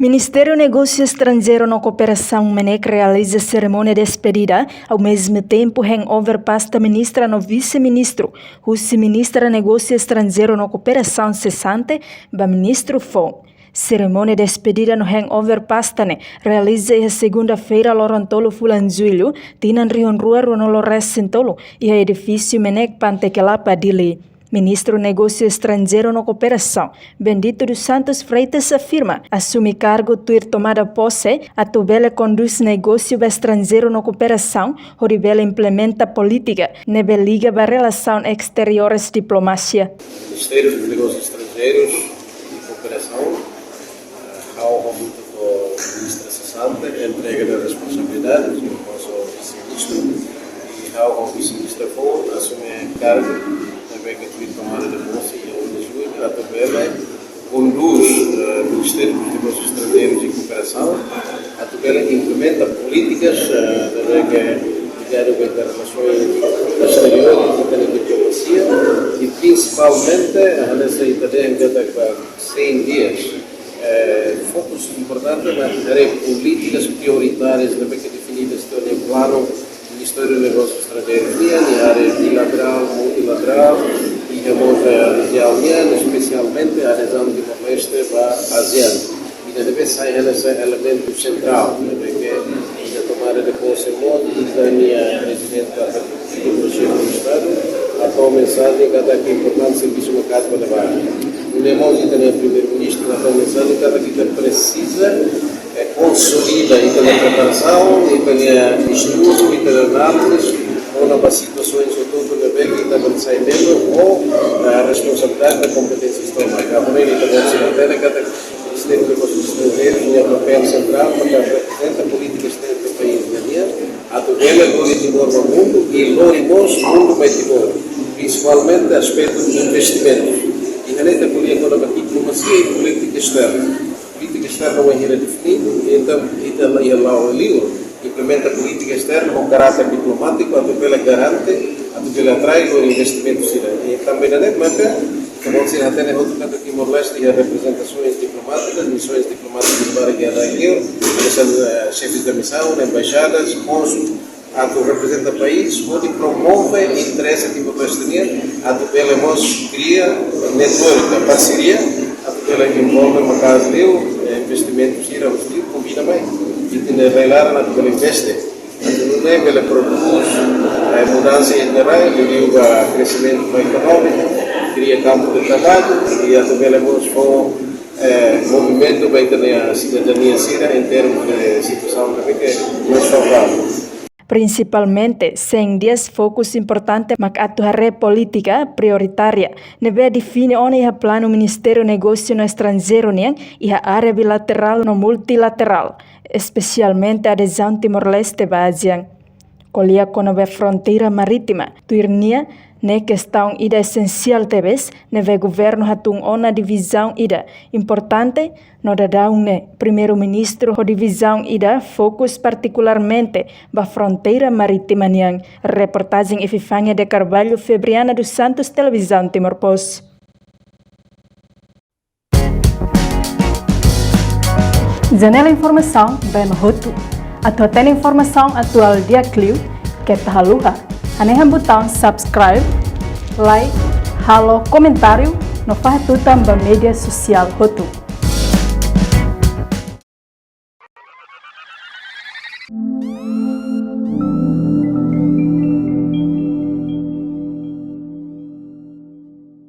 Ministério Negócio Estrangeiro na Cooperação MENEC realiza cerimônia de despedida, ao mesmo tempo handover pasta ministra no vice-ministro, vice-ministra Negócio Estrangeiro na Cooperação cessante, ba ministro Fon. Cerimônia de despedida no handover pasta realiza a segunda-feira Lorontolo Fulanzulho, tinan Rion Rua Ronolo Recentolo e a edifício MENEC Pantekelapa Dili. Ministro Negócio Estrangeiro na Cooperação, Bendito dos Santos Freitas afirma, assume cargo tuir tomada posse, a Tubela conduz negócio estrangeiro na cooperação, Horibela implementa política, nebe liga para relação exteriores diplomacia. Ministério dos Negócios Estrangeiros e Cooperação, ao muito do ministro cessante, entrega das responsabilidades, eu posso vice-ministro, e ao vice-ministro assume cargo que foi tomada de posse em 1 de julho, a Tubela conduz o Ministério dos Negócios Estrangeiros e Cooperação, a Tubela implementa políticas ligadas com as relações exteriores e com a diplomacia e principalmente nessa ideia para 100 dias. Focos importantes na políticas prioritárias definidas no plano Ministério dos Negócios Estrangeiros em área bilateral, multilateral e regional, especialmente a região de Timor-Leste para a ASEAN. E deve ser esse elemento central, que a tomada de posse da minha presidenta do chefe do Estado, a tua mensagem que é importante serviço no caso para levar. O Lemons e também o primeiro-ministro da tua mensagem que precisa consolida e pela preparação e pelo estudo e pela análise ou nas situações sobretudo na BEC que está saindo ou a responsabilidade da competência externa. A primeira intervenção dela é que o Ministério dos Negócios Estrangeiros tem um papel central porque representa a política externa do país na minha, a tutela do Timor no mundo e Lorimos mundo vai Timor, principalmente aspectos de investimentos. E na neta política econômica e diplomacia e política externa. Política externa não é definido, então ia lá o livro, implementa a política externa com caráter diplomático, a tutela garante, a tutela atrai o investimento e também na net, mas como se até outro canto aqui Timor-Leste e representações diplomáticas, missões diplomáticas para a guerra aqui, chefes da missão, embaixadas, cônsul, a que representa o país, onde promove interesse timor-lesteniano, a tutela cria network, parceria, a tutela que envolve uma casa de investimentos e investir combina bem e tem revelar na tutela investe não é que ela produz mudança em geral, liga crescimento econômico, cria campo de trabalho e a tutela com movimento vai ter a cidadania síria em termos de situação que é mais favorável. Principalmente, 100 dias focus importante mak atuare política prioritária. Nebe define onde o plano Ministério Negócio no Estrangeiro e a área bilateral no multilateral, especialmente a região Timor-Leste e ASEAN. Colia com a fronteira marítima, tuirnia, questão ida essencial tebes, neve governo hatung ona divisão ida. Importante, no dadão primeiro-ministro a divisão ida focus particularmente ba fronteira marítima niang. Reportagem Epifânia de Carvalho, Febriana dos Santos, Televisão Timor-Post. Janela Informação, bem mahutu. Atua tem informação atual dia Clio, que tahaluha. Anehan botão subscribe, like, halo, comentário, no fahatutan ba media social hotu.